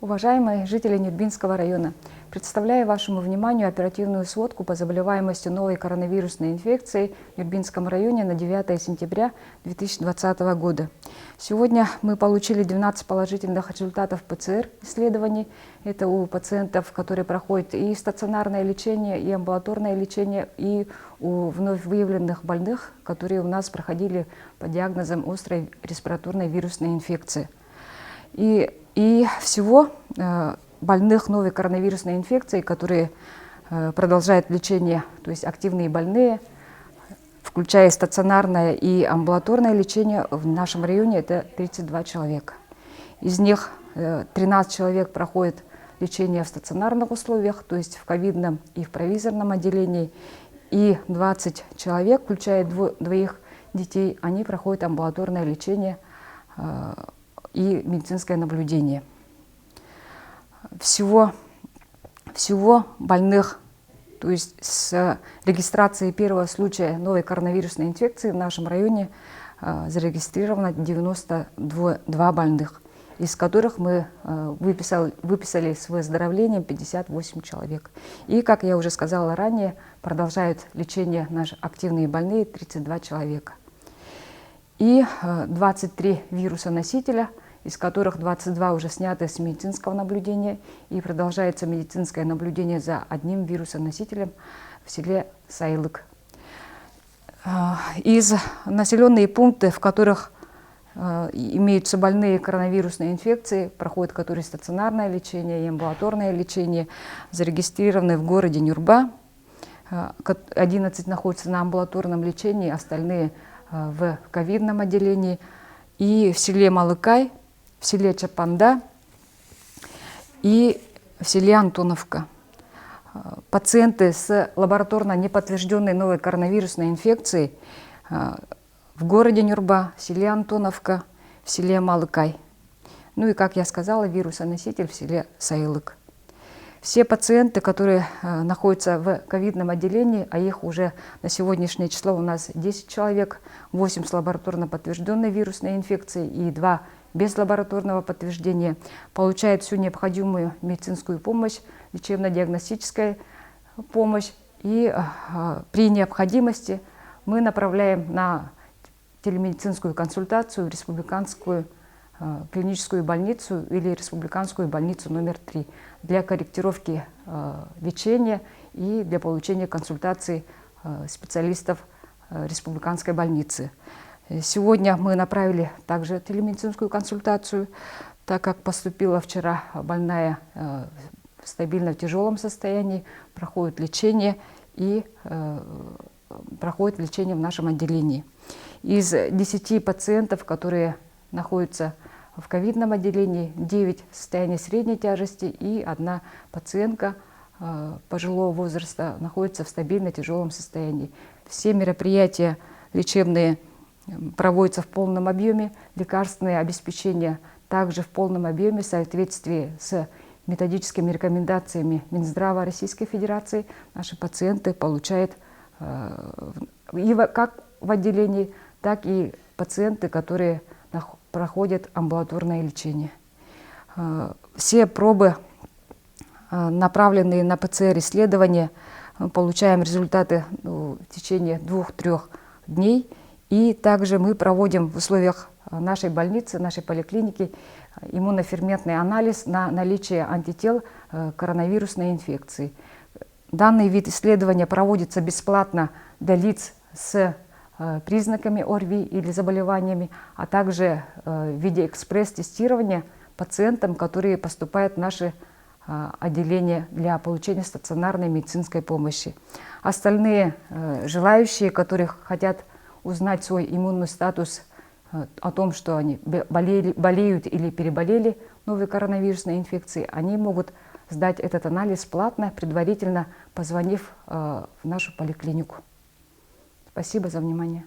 Уважаемые жители Нюрбинского района, представляю вашему вниманию оперативную сводку по заболеваемости новой коронавирусной инфекцией в Нюрбинском районе на 9 сентября 2020 года. Сегодня мы получили 12 положительных результатов ПЦР-исследований. Это у пациентов, которые проходят и стационарное лечение, и амбулаторное лечение, и у вновь выявленных больных, которые у нас проходили по диагнозам острой респираторной вирусной инфекции. И всего больных новой коронавирусной инфекцией, которые продолжают лечение, то есть активные больные, включая стационарное и амбулаторное лечение, в нашем районе это 32 человека. Из них 13 человек проходят лечение в стационарных условиях, то есть в ковидном и в провизорном отделении, и 20 человек, включая двоих детей, они проходят амбулаторное лечение и медицинское наблюдение. Всего больных, то есть с регистрацией первого случая новой коронавирусной инфекции в нашем районе зарегистрировано 92 больных, из которых мы выписали с выздоровлением 58 человек. И, как я уже сказала ранее, продолжают лечение наши активные больные 32 человека. И 23 вируса-носителя, из которых 22 уже сняты с медицинского наблюдения, и продолжается медицинское наблюдение за одним вирусоносителем в селе Сайлык. Из населенных пунктов, в которых имеются больные коронавирусной инфекцией, проходят которые стационарное лечение и амбулаторное лечение, зарегистрированы в городе Нюрба. 11 находятся на амбулаторном лечении, остальные в ковидном отделении, и в селе Малыкай, в селе Чапанда и в селе Антоновка. Пациенты с лабораторно неподтвержденной новой коронавирусной инфекцией в городе Нюрба, в селе Антоновка, в селе Малыкай. Ну и, как я сказала, вирусоноситель в селе Сайлык. Все пациенты, которые находятся в ковидном отделении, а их уже на сегодняшнее число у нас 10 человек, 8 с лабораторно подтвержденной вирусной инфекцией и 2 без лабораторного подтверждения, получают всю необходимую медицинскую помощь, лечебно-диагностическую помощь. И при необходимости мы направляем на телемедицинскую консультацию в республиканскую клиническую больницу или республиканскую больницу номер 3 для корректировки лечения и для получения консультаций специалистов республиканской больницы. Сегодня мы направили также телемедицинскую консультацию, так как поступила вчера больная стабильно в тяжелом состоянии, проходит лечение и проходит лечение в нашем отделении. Из 10 пациентов, которые находятся в ковидном отделении, 9 в состоянии средней тяжести и 1 пациентка пожилого возраста находится в стабильно тяжелом состоянии. Все мероприятия лечебные проводятся в полном объеме, лекарственное обеспечение также в полном объеме в соответствии с методическими рекомендациями Минздрава Российской Федерации. Наши пациенты получают как в отделении, так и пациенты, которые проходят амбулаторное лечение. Все пробы, направленные на ПЦР-исследование, получаем результаты в течение 2-3 дней. И также мы проводим в условиях нашей больницы, нашей поликлиники иммуноферментный анализ на наличие антител к коронавирусной инфекции. Данный вид исследования проводится бесплатно для лиц с признаками ОРВИ или заболеваниями, а также в виде экспресс-тестирования пациентам, которые поступают в наши отделения для получения стационарной медицинской помощи. Остальные желающие, которые хотят узнать свой иммунный статус, о том, что они болеют или переболели новой коронавирусной инфекцией, они могут сдать этот анализ платно, предварительно позвонив в нашу поликлинику. Спасибо за внимание.